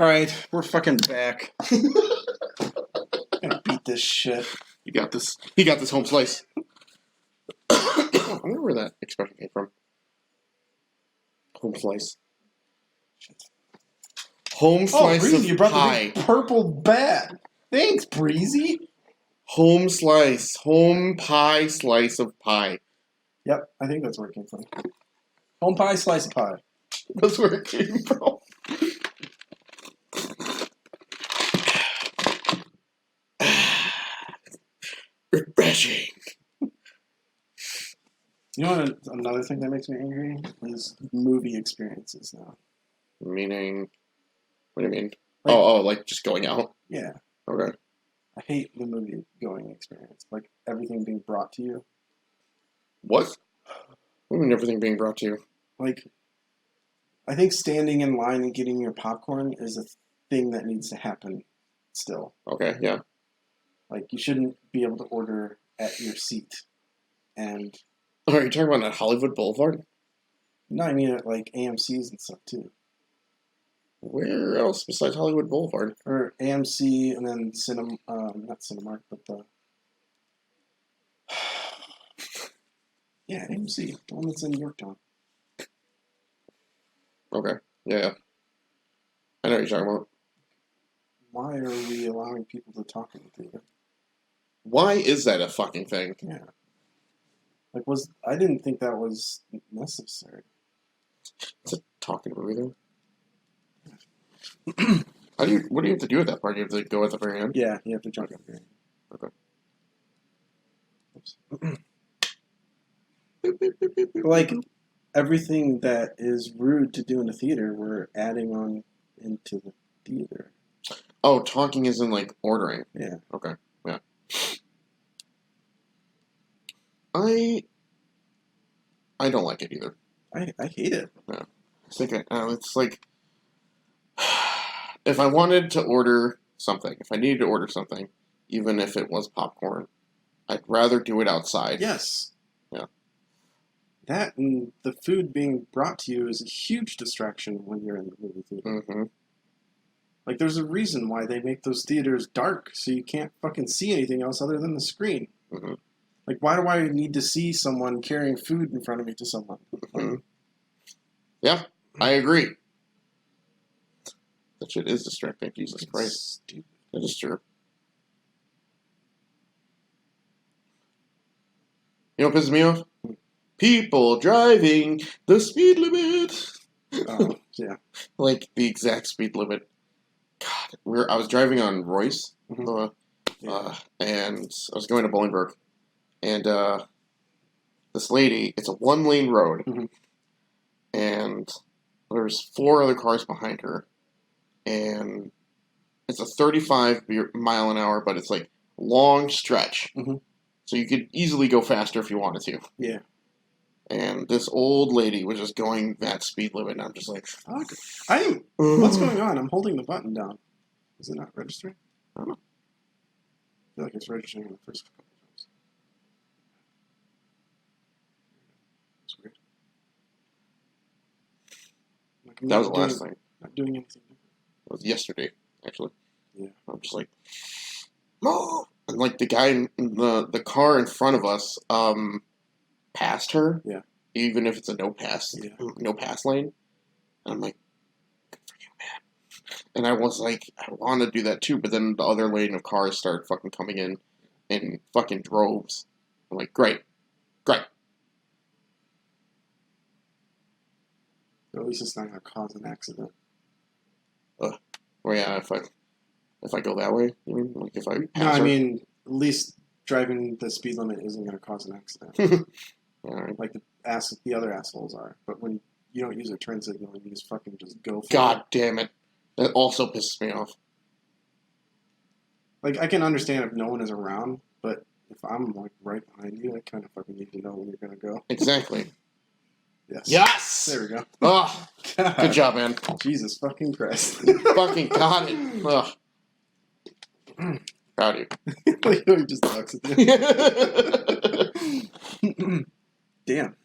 Alright, we're fucking back. Gonna beat this shit. You got this. He got this home slice. I wonder where that expression came from. Home slice. Shit. Home slice Breezy, of you brought pie. the big purple bat. Thanks, Breezy. Home slice. Home pie slice of pie. Yep, I think that's where it came from. Home pie, slice of pie. That's where it came from. Refreshing. You know what? Another thing that makes me angry is movie experiences now. Meaning, what do you mean? Like, like just going out? Yeah. Okay. I hate the movie going experience. Like everything being brought to you. What? What do you mean everything being brought to you? Like, I think standing in line and getting your popcorn is a thing that needs to happen still. Okay, yeah. Like, you shouldn't be able to order at your seat. And... Oh, are you talking about at Hollywood Boulevard? No, I mean at, like, AMC's and stuff, too. Where else besides Hollywood Boulevard? Or AMC and then not Cinemark, but the... yeah, AMC. The one that's in Yorktown. Okay, yeah. I know what you're talking about. Why are we allowing people to talk in the theater? Why is that a fucking thing? Yeah. Like, I didn't think that was necessary. It's a talking movie, though. What do you have to do at that part? You have to go at the very end? Yeah, you have to jump up here. Okay. Like, everything that is rude to do in the theater, we're adding on into the theater. Oh, talking isn't like ordering. Yeah. Okay, yeah. I don't like it either. I hate it. Yeah. It's like if I wanted to order something, if I needed to order something, even if it was popcorn, I'd rather do it outside. Yes. Yeah. That and the food being brought to you is a huge distraction when you're in the movie theater. Mm-hmm. Like, there's a reason why they make those theaters dark, so you can't fucking see anything else other than the screen. Mm-hmm. Like, why do I need to see someone carrying food in front of me to someone? Mm-hmm. Yeah, I agree. That shit is distracting, Jesus Christ. Stupid. That is true. You know what pisses me off? People driving the speed limit. Oh, yeah. Like, the exact speed limit. God, I was driving on Royce, Mm-hmm. and I was going to Bolingbroke, and this lady, it's a one-lane road, Mm-hmm. and there's 4 other cars behind her, and it's a 35 mile an hour, but it's like long stretch, Mm-hmm. so you could easily go faster if you wanted to. Yeah. And this old lady was just going that speed limit, and I'm just like, Fuck. What's going on? I'm holding the button down. Is it not registering? I don't know. I feel like it's registering in the first couple of times. That's weird. Like, That was the last thing. Not doing anything different. It was yesterday, actually. Yeah. I'm just like, no! And like the guy in the car in front of us, passed her. Yeah. Even if it's a no pass lane. And I'm like, good for you, man. And I was like, I want to do that too, but then the other lane of cars started fucking coming in fucking droves. I'm like, great. At least it's not going to cause an accident. Well, yeah, if I go that way, you mean? Like if I pass No, I her? mean, at least driving the speed limit isn't going to cause an accident. All right. Like the other assholes are. But when you don't use a turn signal, you just fucking just go for God it. damn it. That also pisses me off. Like, I can understand if no one is around, but if I'm, like, right behind you, I kind of fucking need to know when you're going to go. Exactly. Yes. Yes! There we go. Oh, God. good job, man. Jesus fucking Christ. Fucking got it. Ugh. Proud of you. Like, he just talks at you. Damn.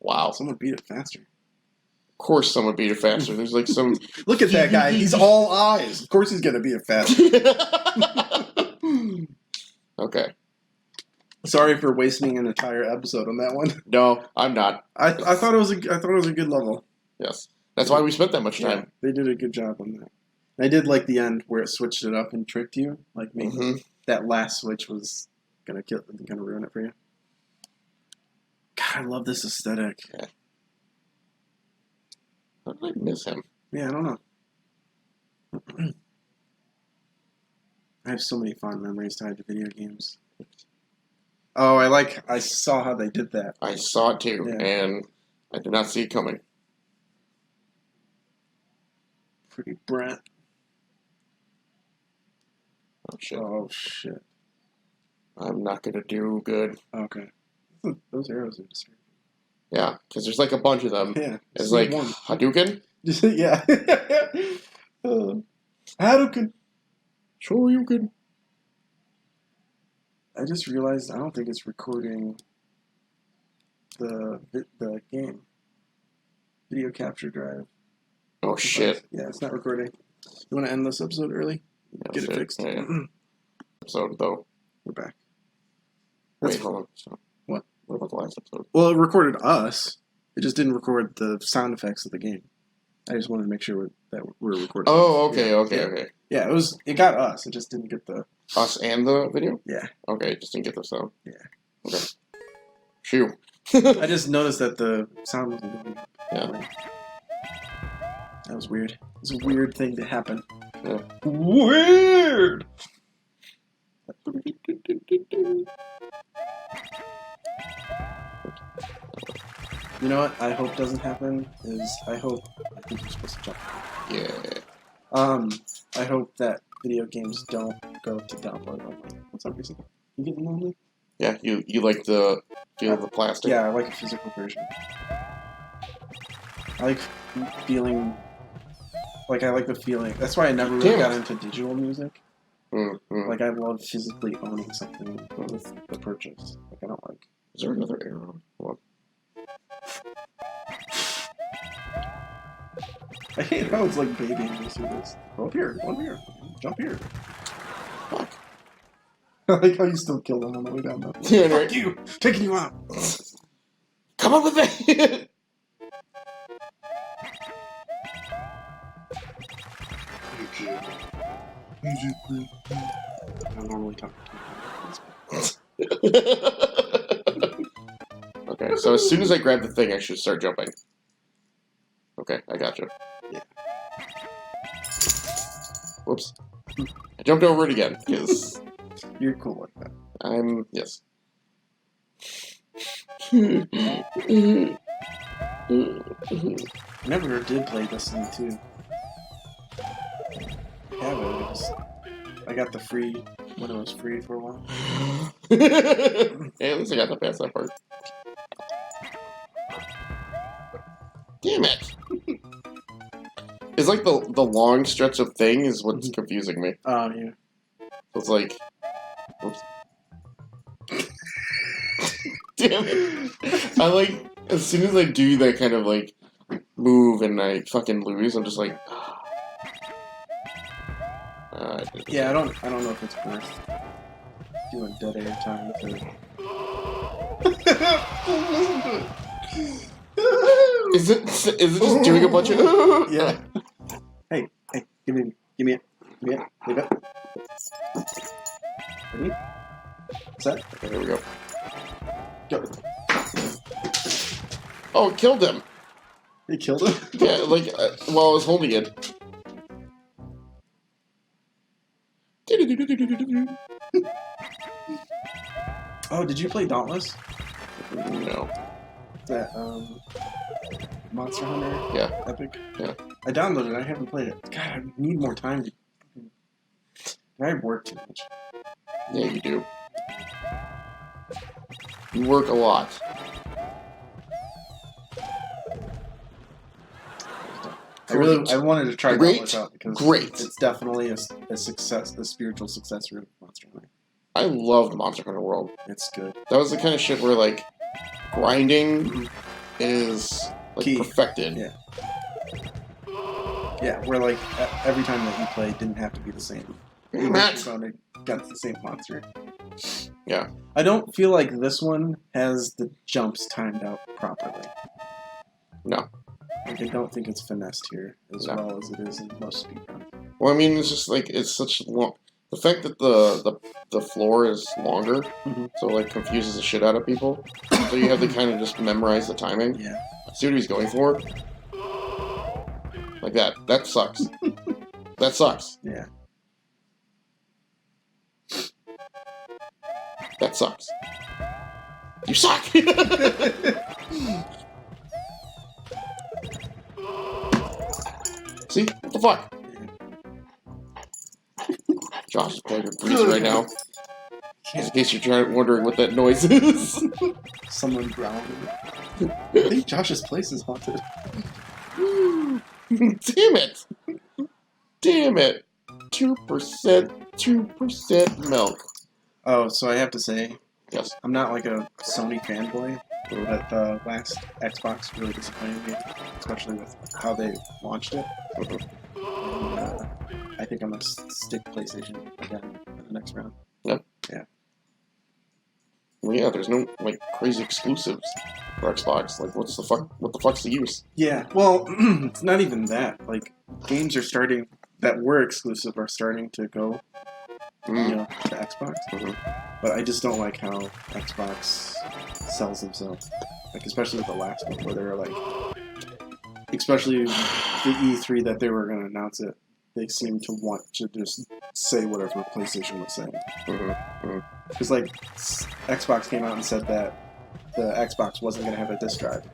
Wow. Someone beat it faster. Of course someone beat it faster. There's like some... Look at that guy. He's all eyes. Of course he's going to beat it faster. Okay. Sorry for wasting an entire episode on that one. No, I'm not. I thought it was a good level. Yes. That's why we spent that much time. Yeah, they did a good job on that. I did like the end where it switched it up and tricked you. Like maybe that last switch was gonna ruin it for you. God, I love this aesthetic. Yeah. How did I miss him? Yeah, I don't know. I have so many fond memories tied to video games. Oh, I saw how they did that. I saw it too, and I did not see it coming. Pretty Brent. Oh shit. Oh shit. I'm not gonna do good. Okay. Those arrows are disturbing. Yeah, because there's like a bunch of them. Yeah. It's like Hadouken? Yeah. Hadouken. Shoryuken. I just realized I don't think it's recording the game. Video capture drive. Oh shit. Yeah, it's not recording. You want to end this episode early? No, Get it fixed. Yeah. Episode though. We're back. Wait, hold on. So, what? What about the last episode? Well, it recorded us. It just didn't record the sound effects of the game. I just wanted to make sure that we're recording. Oh, okay. Yeah, it got us. It just didn't get the... Us and the video? Yeah. Okay, just didn't get the sound. Yeah. Okay. Phew. I just noticed that the sound wasn't going up. Yeah. That was weird. It was a weird thing to happen. Yeah. Weird! You know what I hope doesn't happen is I think you're supposed to jump. Yeah. I hope that video games don't go to download only. For some reason. You get them only? Yeah, you like the feel of the plastic? Yeah, I like a physical version. I like feeling... Like, I like the feeling... That's why I never really got into digital music. Mm-hmm. Like, I love physically owning something with the purchase. Like, I don't like... Is there another arrow? What? I hate how it's like babying me through this. Go up here, go up here, jump here. Fuck. I like how you still kill them on the way down though. Yeah, Fuck right. you! Taking you out! Come on with me! I don't normally talk to Okay, so as soon as I grab the thing, I should start jumping. Okay, I gotcha. Yeah. Whoops. I jumped over it again, because... You're cool like that. Yes. I never did play this thing too. Yeah, but I got the free, when it was free for a while. Hey, at least I got to pass that part. Damn it! It's like the long stretch of thing is what's confusing me. Oh, yeah. It's like... Oops. Damn it. I like, as soon as I do that kind of like move and I fucking lose, I'm just like... Yeah, I don't know if it's worth doing dead air time to... Listen to it! Is it just doing a bunch of... Yeah. Hey, give me it. Leave it. Ready? Set. Okay, here we go. Go. Oh, it killed him. You killed him? Yeah, like, while I was holding it. Oh, did you play Dauntless? No. That, Monster Hunter? Yeah. Epic? Yeah. I downloaded it, I haven't played it. God, I need more time to... I work too much. Yeah, you do. You work a lot. I wanted to try Dauntless out because it's definitely a success, a spiritual successor of Monster Hunter. I loved Monster Hunter World. It's good. That was the kind of shit where, like, grinding is like Key. perfected. Yeah. Yeah, where like every time that you played didn't have to be the same. You Matt. got the same monster. Yeah. I don't feel like this one has the jumps timed out properly. No. Like, I don't think it's finessed here as well as it is in most speedruns. Well, I mean, it's just like it's such long. The fact that the floor is longer, so it, like confuses the shit out of people. So you have to kind of just memorize the timing. Yeah. See what he's going for. Like that. That sucks. That sucks. Yeah. That sucks. You suck! See? What the fuck? Josh is playing with Breeze right now. Just in case you're wondering what that noise is. Someone growling. I think Josh's place is haunted. Damn it! Damn it! 2% milk. Oh, so I have to say, Yes. I'm not like a Sony fanboy, but the last Xbox really disappointed me, especially with how they launched it. And, I think I'm gonna stick PlayStation again in the next round. Yep. Yeah. Well, yeah, there's no like crazy exclusives for Xbox. Like, what the fuck's the use? Yeah. Well, it's not even that. Like, games are starting that were exclusive are starting to go, you know, to Xbox. But I just don't like how Xbox sells themselves. Like, especially with the last one, where they were like, especially the E3 that they were going to announce it, they seemed to want to just say whatever PlayStation was saying. Because, like, Xbox came out and said that the Xbox wasn't going to have a disc drive.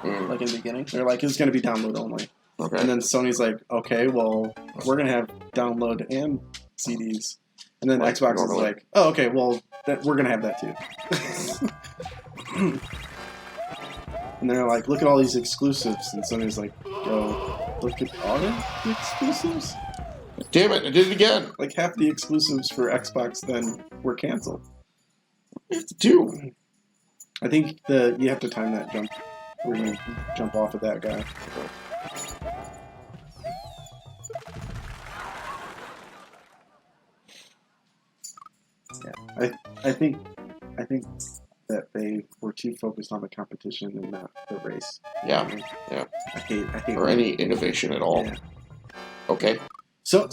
Like, in the beginning. They're like, it's going to be download only. Okay. And then Sony's like, okay, well, we're going to have download and CDs. And then Xbox is like, oh, okay, well, we're going to have that too. And they're like, look at all these exclusives. And Sony's like, yo, look at all the exclusives? Damn it, I did it again. Like, half the exclusives for Xbox then were canceled. What do you have to do? I think you have to time that jump where you jump off of that guy. Yeah, I think that they were too focused on the competition and not the race. Yeah, I hate or any innovation at all. Yeah. Okay. So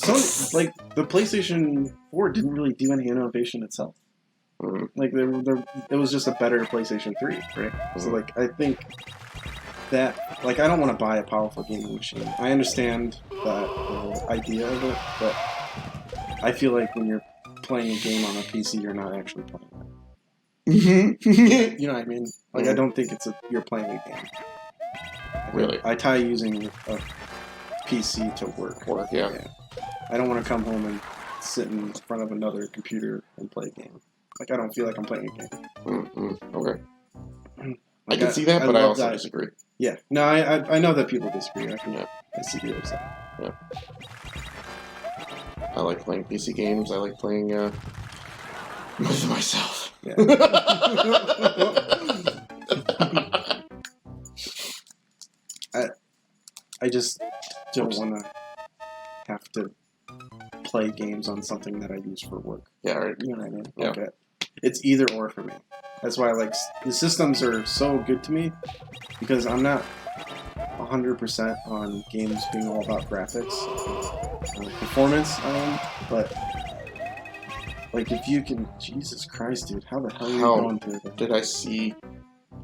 like the PlayStation 4 didn't really do any innovation itself. Like it was just a better PlayStation 3, right? So like I think that like I don't want to buy a powerful gaming machine. I understand the idea of it, but I feel like when you're playing a game on a PC, you're not actually playing it. You know what I mean? Like I don't think you're playing a game. Really? I tie using a PC to work. Yeah. I don't want to come home and sit in front of another computer and play a game. Like I don't feel like I'm playing a game. Okay. Like, I can see that, but I also disagree. Yeah. No, I know that people disagree. I see the other side. Yeah. I like playing PC games. I like playing with myself. Yeah. I just don't want to have to play games on something that I use for work. Yeah, right. You know what I mean? Yeah. Okay. It's either or for me. That's why like the systems are so good to me because I'm not 100% on games being all about graphics, performance, but like if you can, Jesus Christ, dude, how the hell are you going through that?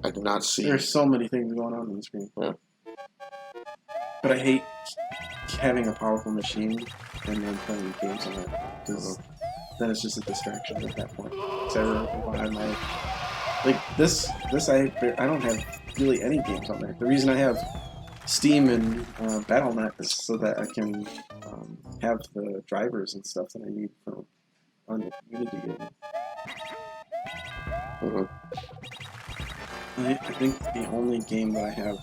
I did not see. There's so many things going on the screen. Yeah. But I hate having a powerful machine and then playing games on it because then it's just a distraction at that point. So I I don't have really any games on there. The reason I have Steam and Battle.net is so that I can have the drivers and stuff that I need on Unity. I think the only game that I have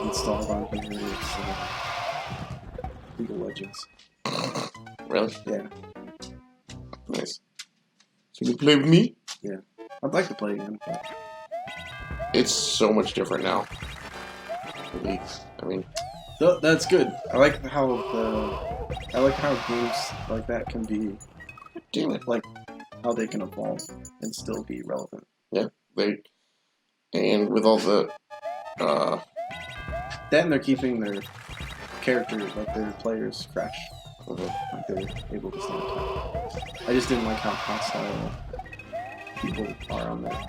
installed on here is League of Legends. Really? Yeah. Nice. So you can play with me? Yeah. I'd like to play again, but it's so much different now. I mean, That's good. I like how games like that can be. Damn it! Like how they can evolve and still be relevant. Yeah, and with all the that and they're keeping their characters, like their players, fresh. Like they're able to stand out. I just didn't like how hostile people are on there.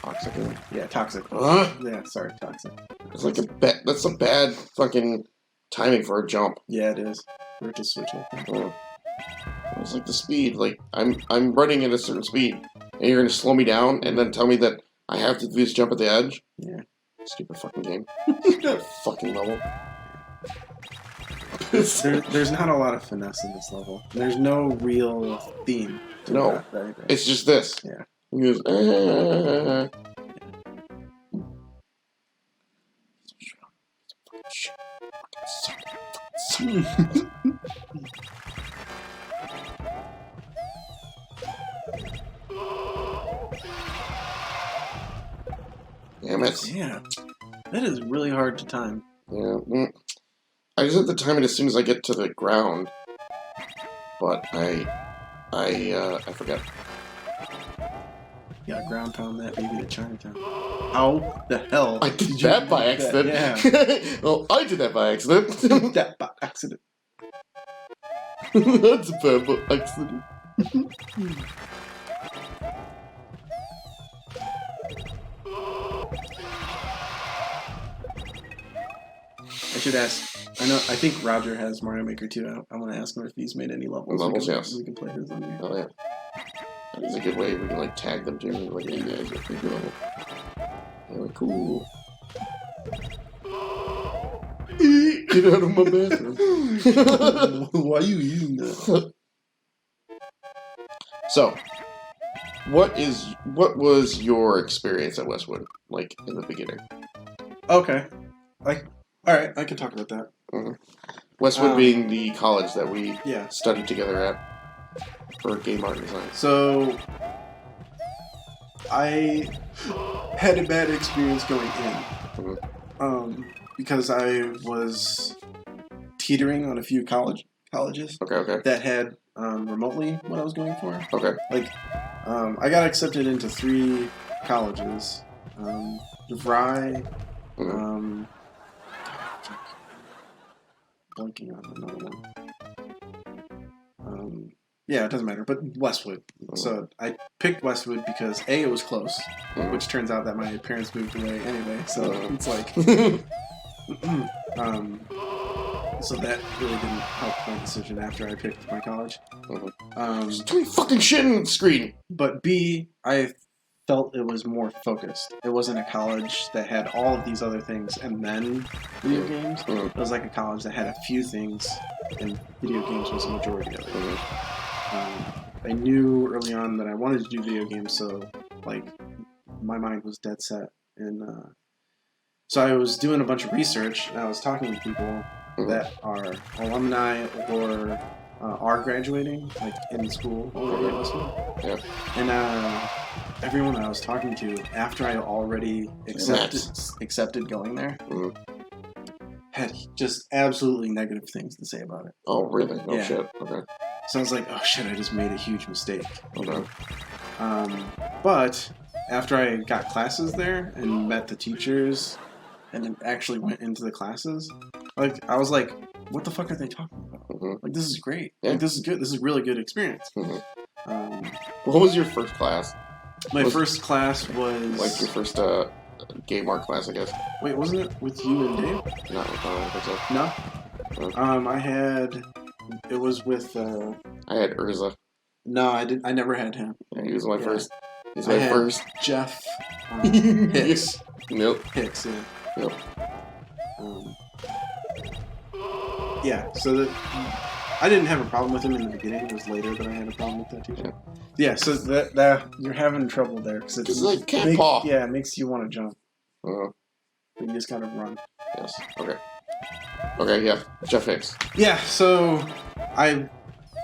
Toxic. Yeah, toxic. Yeah, sorry, toxic. It's like that's a bad fucking timing for a jump. Yeah, it is. We're just switching. It's like the speed. Like I'm running at a certain speed, and you're gonna slow me down, and then tell me that I have to do this jump at the edge. Yeah. Stupid fucking game. Fucking level. There's not a lot of finesse in this level. There's no real theme. No, it's just this. Yeah. He goes, Damn it. Yeah. That is really hard to time. Yeah. I just have to time it as soon as I get to the ground. But I forget. Yeah, ground pound that baby to Chinatown. How the hell? I did that by accident. Yeah. Well, I did that by accident. That by accident. That's a bad by accident. I should ask. I think Roger has Mario Maker 2. I want to ask him if he's made any levels. Yes. We can play his on here. Oh yeah. That is a good way. We can like tag them too. Like, hey guys, are pretty good. They're cool. Get out of my bathroom. Why are you eating that? So, what was your experience at Westwood like in the beginning? Okay. All right, I can talk about that. Mm-hmm. Westwood being the college that we studied together at for game art design. So, I had a bad experience going in. Because I was teetering on a few colleges. Okay. That had remotely what I was going for. Okay. Like, I got accepted into 3 colleges. DeVry, blanking on another one. Yeah, it doesn't matter, but Westwood. So I picked Westwood because A, it was close, which turns out that my parents moved away anyway, so it's like... so that really didn't help my decision after I picked my college. There's too many fucking shit on the screen! But B, I felt it was more focused. It wasn't a college that had all of these other things and then video games. It was like a college that had a few things and video games was a majority of it. I knew early on that I wanted to do video games, so like my mind was dead set. And so I was doing a bunch of research and I was talking to people that are alumni or are graduating, like in school already at Westwood. And everyone I was talking to, after I already accepted going there, had just absolutely negative things to say about it. Oh, really? Oh, shit. Okay. So I was like, oh shit, I just made a huge mistake. Okay. But after I got classes there and met the teachers and then actually went into the classes, like I was like, what the fuck are they talking about? Like, this is great. Yeah. Like, this is good. This is a really good experience. What was your first class? My first class was... Like your first game art class, I guess. Wait, wasn't it with you and Dave? Not with I think so. No? I had... It was with... I had Urza. No, I didn't. I never had him. Yeah, he was my first. He's I my had first. Jeff Hicks. Nope. Hicks, yeah. Yep. Yeah, so I didn't have a problem with him in the beginning. It was later that I had a problem with that teacher. Yeah, so that you're having trouble there because it's like cat paw. Yeah, it makes you want to jump. Uh-huh. But you just gotta run. Yes. Okay. Okay. Yeah. Jeff Hicks. Yeah. So I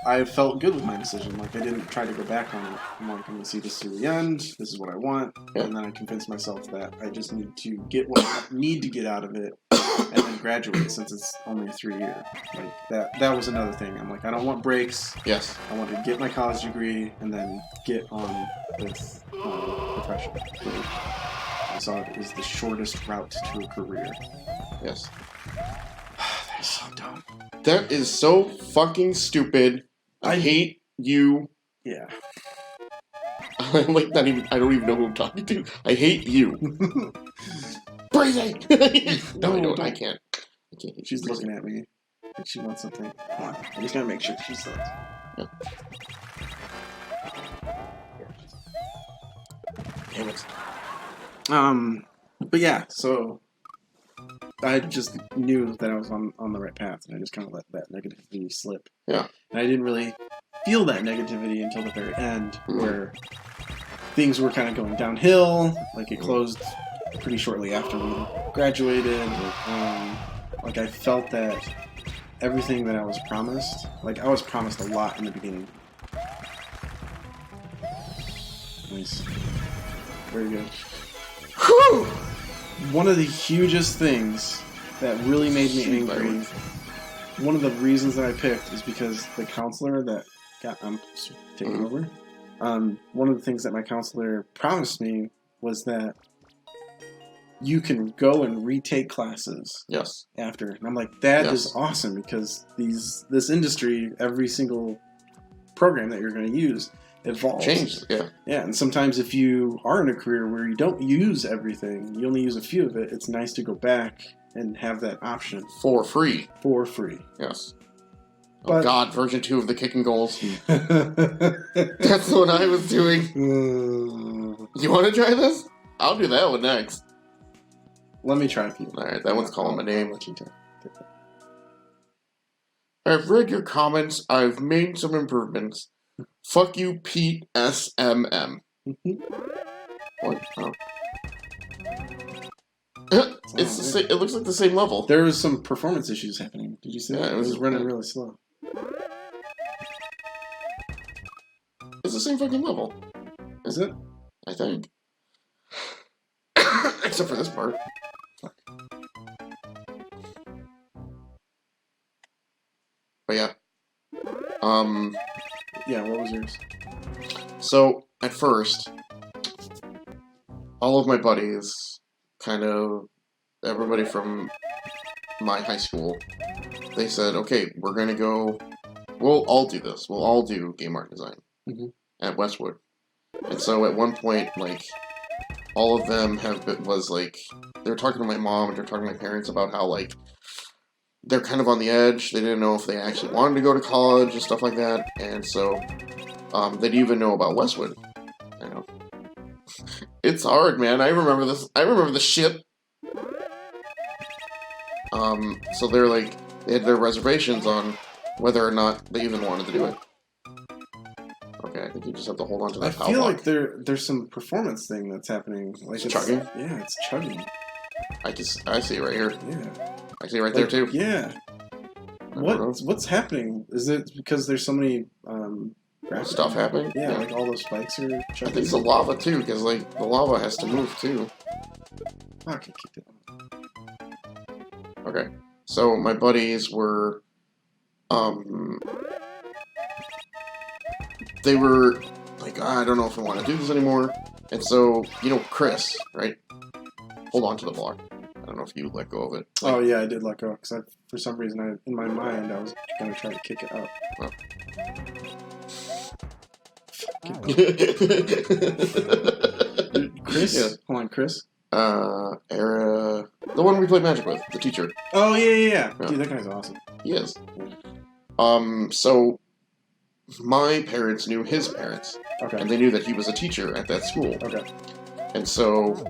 I felt good with my decision. Like, I didn't try to go back on it. I'm like, I'm going to see this through the end. This is what I want. Yeah. And then I convinced myself that I just need to get what I need to get out of it and then graduate since it's only a 3-year. Like, that was another thing. I'm like, I don't want breaks. Yes. I want to get my college degree and then get on with profession. I saw it as the shortest route to a career. Yes. That's so dumb. That is so fucking stupid. I hate you. Yeah. I'm like not even. I don't even know who I'm talking to. I hate you. Crazy. No, I don't. I can't. I can't. She's looking at me. Like she wants something. Come on. I just gotta make sure she says. Yeah. Damn it. But yeah, so I just knew that I was on the right path, and I just kind of let that negativity slip. Yeah. And I didn't really feel that negativity until the very end, where things were kind of going downhill. Like, it closed pretty shortly after we graduated. Like, I felt that everything that I was promised, like, I was promised a lot in the beginning. Nice. Very good. Whew! One of the hugest things that really made me angry, one of the reasons that I picked is because the counselor that I'm taking over, one of the things that my counselor promised me was that you can go and retake classes. Yes. After. And I'm like, that is awesome, because this industry, every single program that you're going to use evolves. Changes, yeah. Yeah, and sometimes if you are in a career where you don't use everything, you only use a few of it, it's nice to go back and have that option. For free. For free. Yes. But, oh God, version 2 of the kicking goals. That's what I was doing. You want to try this? I'll do that one next. Let me try people. Alright, that one's calling my name. I'll let you try. I've read your comments. I've made some improvements. Fuck you, Pete SMM. What? Oh. It's the same, it looks like the same level. There was some performance issues happening. Did you see that? It was running really slow. It's the same fucking level. Is it? I think. Except for this part. Fuck. But yeah. Yeah, what was yours? So, at first, all of my buddies, kind of everybody from my high school, they said, okay, we're going to go, we'll all do this. We'll all do game art design at Westwood. And so at one point, like, all of them they were talking to my mom and they're talking to my parents about how, like, they're kind of on the edge. They didn't know if they actually wanted to go to college and stuff like that. And so they didn't even know about Westwood. I know. It's hard, man. I remember this. I remember the shit. So they're like, they had their reservations on whether or not they even wanted to do it. Okay, I think you just have to hold on to that. I feel like there's some performance thing that's happening. Like it's chugging? Yeah, it's chugging. I see it right here. Yeah. I see it right there too. Yeah. What's happening? Is it because there's so many stuff happening? Yeah, like all those spikes are chugging. I think it's the lava too, because like the lava has to move too. Oh, I can kick it. Okay. So my buddies were they were like, I don't know if I want to do this anymore. And so, you know, Chris, right? Hold on to the block. I don't know if you let go of it. Oh yeah, I did let go because for some reason, in my mind, I was gonna try to kick it up. Oh. Chris? Yeah. Hold on, Chris? The one we played Magic with, the teacher. Oh, yeah. Dude, that guy's awesome. He is. So, my parents knew his parents. Okay. And they knew that he was a teacher at that school. Okay. And so,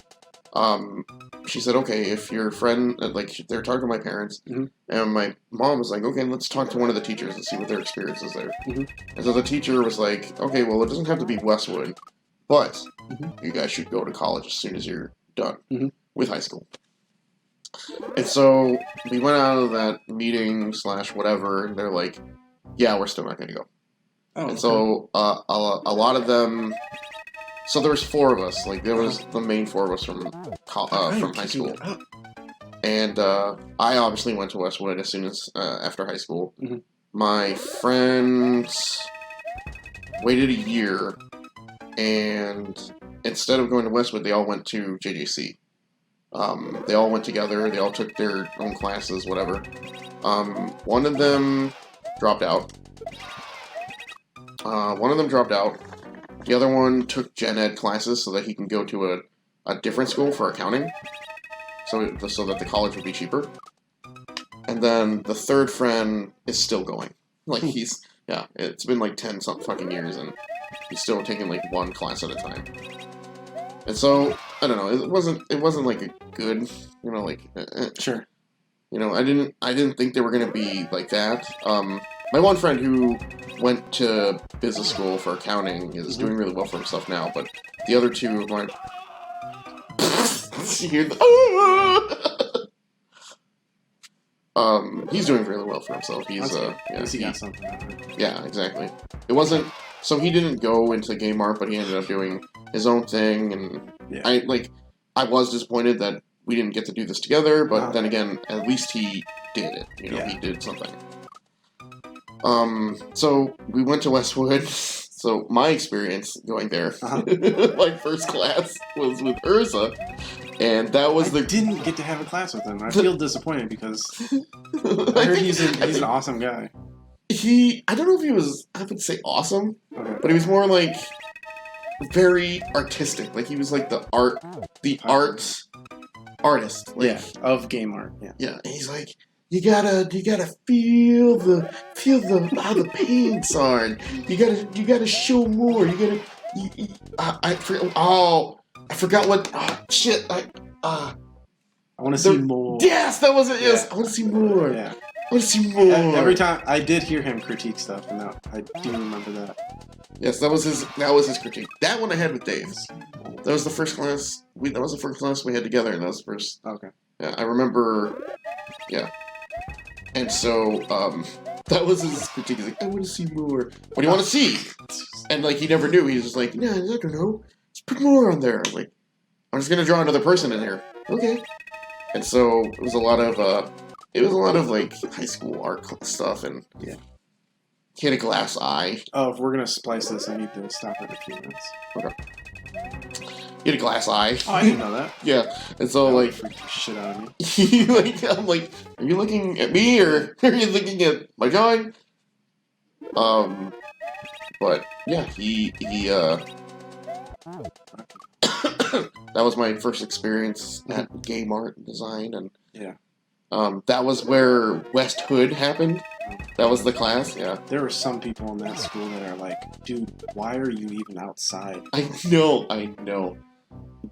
she said, okay, if your friend, like, they're talking to my parents, and my mom was like, okay, let's talk to one of the teachers and see what their experience is there. And so the teacher was like, okay, well, it doesn't have to be Westwood, but you guys should go to college as soon as you're done with high school. And so we went out of that meeting / whatever, and they're like, yeah, we're still not going to go. Oh, And so a lot of them. So there was 4 of us. Like there was the main 4 of us from high school. And I obviously went to Westwood as soon as after high school. Mm-hmm. My friends waited a year, and instead of going to Westwood, they all went to JJC. They all went together. They all took their own classes, whatever. One of them dropped out. The other one took gen ed classes so that he can go to a different school for accounting, so that the college would be cheaper. And then the third friend is still going. Like it's been like 10 something fucking years, and he's still taking like one class at a time. And so I don't know. It wasn't like a good, Sure. I didn't think they were gonna be like that. My one friend who went to business school for accounting is doing really well for himself now, but the other 2 of mine. He's doing really well for himself. He got something out of it. Yeah, exactly. It wasn't so he didn't go into game art, but he ended up doing his own thing, and I was disappointed that we didn't get to do this together, but then again, at least he did it. He did something. So we went to Westwood. So my experience going there, my first class was with Urza, and that was I didn't get to have a class with him. I feel disappointed because I heard he's an awesome guy. I don't know if he was, I would say awesome, but he was more like very artistic. Like he was like the artist. Like, of game art. Yeah. Yeah, and he's like, you gotta feel how the paints are. And you gotta show more. I forgot what. Oh, shit. I want to see more. Yes, that was it. Yes, I want to see more. Yeah. I want to see more. Every time I did hear him critique stuff, and I do remember that. Yes, that was his critique. That one I had with Dave. That was the first class. That was the first class we had together, and that was the first. Okay. Yeah, I remember. Yeah. And so, that was his critique. He's like, I want to see more. What do you want to see? And, he never knew. He was just like, yeah, I don't know. Let's put more on there. I was like, I'm just going to draw another person in here. Okay. And so, it was a lot of, high school art stuff, and yeah. He had a glass eye. Oh, if we're going to splice this, I need to stop in a few minutes. Okay. He had a glass eye. Oh, I didn't know that. Yeah, and so freaked the shit out of me. I'm like, are you looking at me or are you looking at my drawing? But yeah, he that was my first experience at game art and design, and yeah, that was where West Hood happened. That was the class, yeah. There were some people in that school that are like, dude, why are you even outside? I know.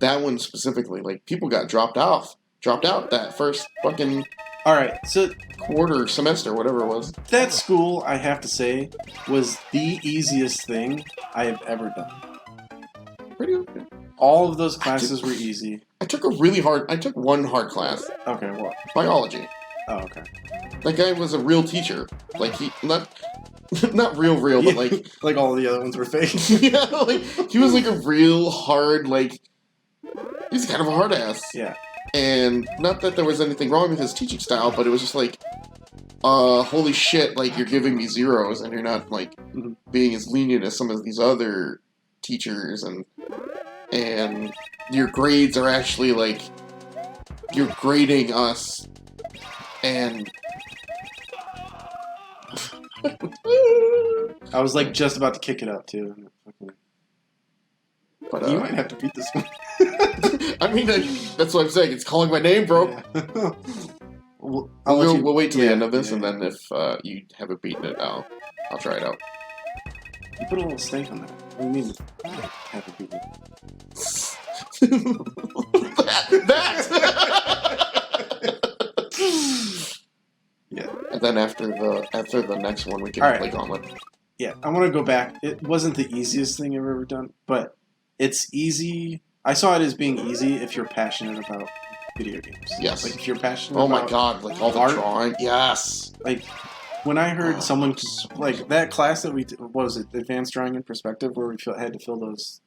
That one specifically, people got dropped out that first fucking quarter, semester, whatever it was. That school, I have to say, was the easiest thing I have ever done. Pretty okay. All of those classes were easy. I took one hard class. Okay, what? Biology. Oh, okay. That guy was a real teacher. He not real, yeah, but like all the other ones were fake. Yeah, he was a real hard, he's kind of a hard ass. Yeah. And not that there was anything wrong with his teaching style, but it was just holy shit, you're giving me zeros and you're not being as lenient as some of these other teachers, and your grades are actually you're grading us, and I was just about to kick it up too. But you might have to beat this one. I mean, that's what I'm saying. It's calling my name, bro. Yeah. We'll wait till the end of this, and then if you haven't beaten it, I'll try it out. You put a little stake on that. What do you mean? Haven't beaten it? Yeah. And then after the next one, we can play Gauntlet. Yeah, I want to go back. It wasn't the easiest thing I've ever done, but it's easy. I saw it as being easy if you're passionate about video games. Yes. If you're passionate oh about my god, all the art, drawing. Yes. When I heard someone so like that class that what was it, advanced drawing in perspective, where we had to fill those.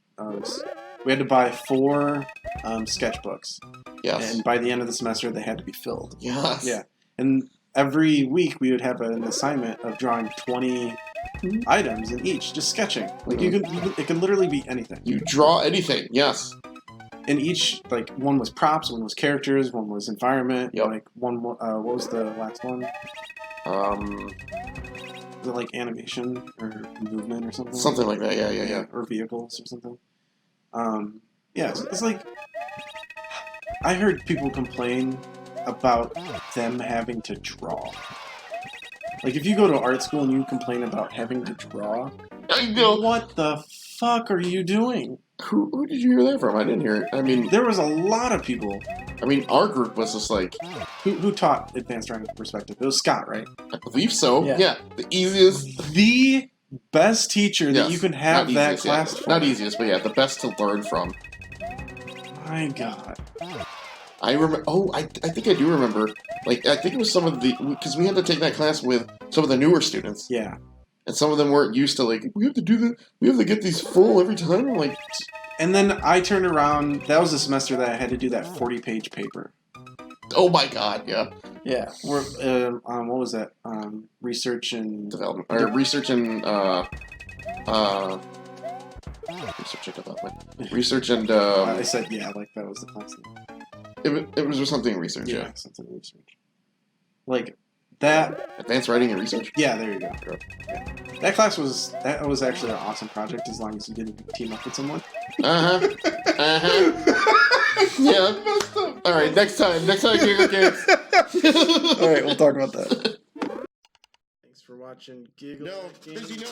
We had to buy 4 sketchbooks, Yes. and by the end of the semester, they had to be filled. Yes. Yeah, and every week we would have an assignment of drawing 20 items in each, just sketching. Like it could literally be anything. You draw anything. Yes. And each, like, one was props, one was characters, one was environment. Yep. Like one, what was the last one? Was it like animation or movement or something? Something like that. Yeah. Or vehicles or something. Yeah, so it's like I heard people complain about them having to draw. Like if you go to art school and you complain about having to draw, I know. what the fuck are you doing? Who did you hear that from? I didn't hear it. I mean, there was a lot of people. I mean, our group was just like who taught advanced drawing perspective. It was Scott, right? I believe so. Yeah, the easiest, the best teacher that you can have that class for. Not easiest, but yeah, the best to learn from. My God. I remember. Oh, I think I do remember. Like, I think it was some of the because we had to take that class with some of the newer students. Yeah. And some of them weren't used to, like, we have to do the, we have to get these full every time. I'm like, and then I turned around. That was the semester that I had to do that 40-page paper. Oh my God! Yeah. Yeah. We're what was that? Research and development, or research and research and development. Research and I said yeah, like that was the class name. It was something research. Yeah, something research. Like. That advanced writing and research. Yeah, there you go. Yeah. That class was actually an awesome project as long as you didn't team up with someone. Yeah. All right, next time, Giggle kids. All right, we'll talk about that. Thanks for watching Giggle. No, busy no.